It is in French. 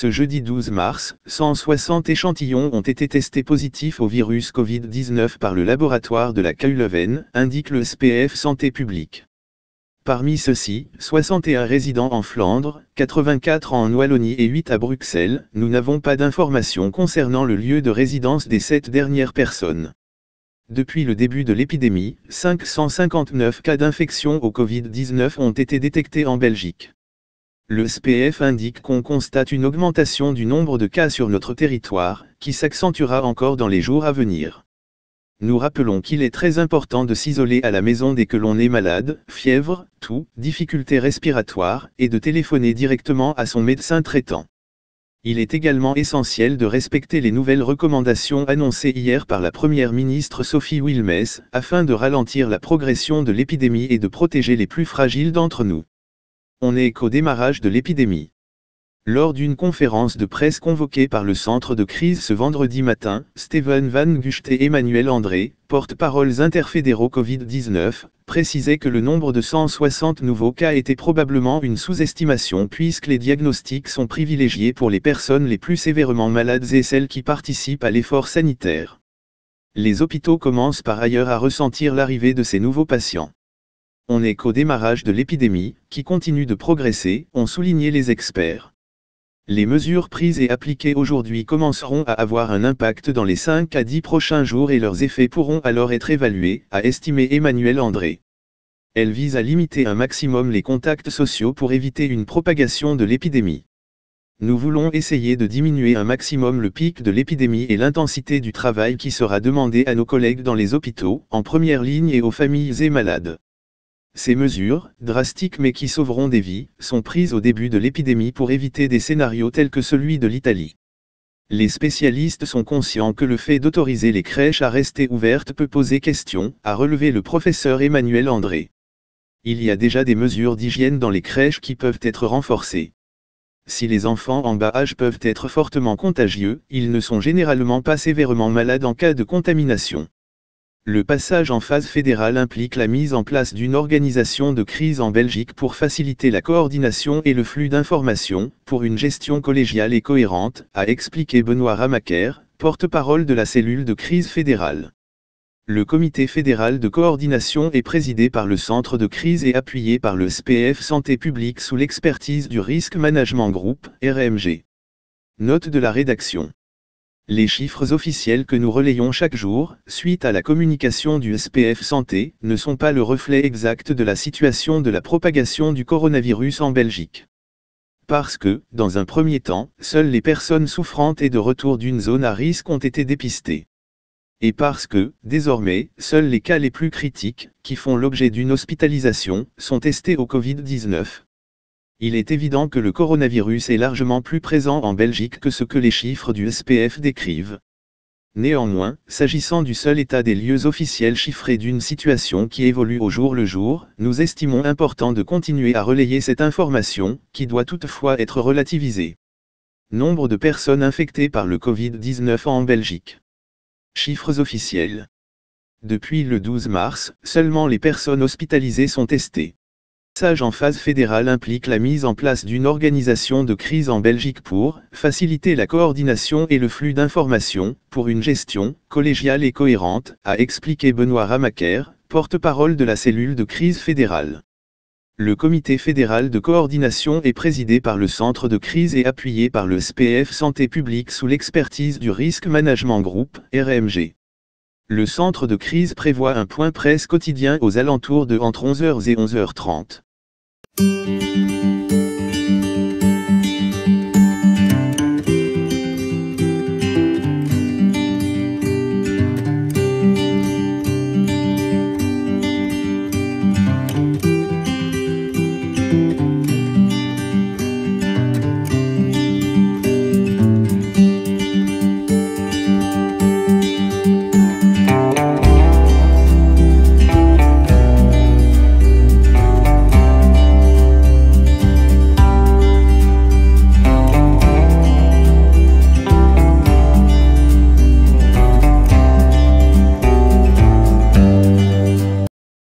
Ce jeudi 12 mars, 160 échantillons ont été testés positifs au virus Covid-19 par le laboratoire de la KU Leuven, indique le SPF Santé publique. Parmi ceux-ci, 61 résidents en Flandre, 84 en Wallonie et 8 à Bruxelles. Nous n'avons pas d'informations concernant le lieu de résidence des 7 dernières personnes. Depuis le début de l'épidémie, 559 cas d'infection au Covid-19 ont été détectés en Belgique. Le SPF indique qu'on constate une augmentation du nombre de cas sur notre territoire, qui s'accentuera encore dans les jours à venir. Nous rappelons qu'il est très important de s'isoler à la maison dès que l'on est malade, fièvre, toux, difficultés respiratoires, et de téléphoner directement à son médecin traitant. Il est également essentiel de respecter les nouvelles recommandations annoncées hier par la Première ministre Sophie Wilmès, afin de ralentir la progression de l'épidémie et de protéger les plus fragiles d'entre nous. On n'est qu'au démarrage de l'épidémie. Lors d'une conférence de presse convoquée par le centre de crise ce vendredi matin, Steven Van Gucht et Emmanuel André, porte-paroles interfédéraux Covid-19, précisaient que le nombre de 160 nouveaux cas était probablement une sous-estimation puisque les diagnostics sont privilégiés pour les personnes les plus sévèrement malades et celles qui participent à l'effort sanitaire. Les hôpitaux commencent par ailleurs à ressentir l'arrivée de ces nouveaux patients. On n'est qu'au démarrage de l'épidémie, qui continue de progresser, ont souligné les experts. Les mesures prises et appliquées aujourd'hui commenceront à avoir un impact dans les 5 à 10 prochains jours et leurs effets pourront alors être évalués, a estimé Emmanuel André. Elles visent à limiter un maximum les contacts sociaux pour éviter une propagation de l'épidémie. Nous voulons essayer de diminuer un maximum le pic de l'épidémie et l'intensité du travail qui sera demandé à nos collègues dans les hôpitaux, en première ligne et aux familles et malades. Ces mesures, drastiques mais qui sauveront des vies, sont prises au début de l'épidémie pour éviter des scénarios tels que celui de l'Italie. Les spécialistes sont conscients que le fait d'autoriser les crèches à rester ouvertes peut poser question, a relevé le professeur Emmanuel André. Il y a déjà des mesures d'hygiène dans les crèches qui peuvent être renforcées. Si les enfants en bas âge peuvent être fortement contagieux, ils ne sont généralement pas sévèrement malades en cas de contamination. Le passage en phase fédérale implique la mise en place d'une organisation de crise en Belgique pour faciliter la coordination et le flux d'informations, pour une gestion collégiale et cohérente, a expliqué Benoît Ramaker, porte-parole de la cellule de crise fédérale. Le comité fédéral de coordination est présidé par le centre de crise et appuyé par le SPF Santé publique sous l'expertise du Risk Management Group, RMG. Note de la rédaction. Les chiffres officiels que nous relayons chaque jour, suite à la communication du SPF Santé, ne sont pas le reflet exact de la situation de la propagation du coronavirus en Belgique. Parce que, dans un premier temps, seules les personnes souffrantes et de retour d'une zone à risque ont été dépistées. Et parce que, désormais, seuls les cas les plus critiques, qui font l'objet d'une hospitalisation, sont testés au Covid-19. Il est évident que le coronavirus est largement plus présent en Belgique que ce que les chiffres du SPF décrivent. Néanmoins, s'agissant du seul état des lieux officiels chiffré d'une situation qui évolue au jour le jour, nous estimons important de continuer à relayer cette information, qui doit toutefois être relativisée. Nombre de personnes infectées par le Covid-19 en Belgique. Chiffres officiels. Depuis le 12 mars, seulement les personnes hospitalisées sont testées. Le passage en phase fédérale implique la mise en place d'une organisation de crise en Belgique pour faciliter la coordination et le flux d'informations, pour une gestion collégiale et cohérente, a expliqué Benoît Ramaker, porte-parole de la cellule de crise fédérale. Le comité fédéral de coordination est présidé par le centre de crise et appuyé par le SPF Santé publique sous l'expertise du Risk Management Group, RMG. Le centre de crise prévoit un point presse quotidien aux alentours de entre 11h et 11h30.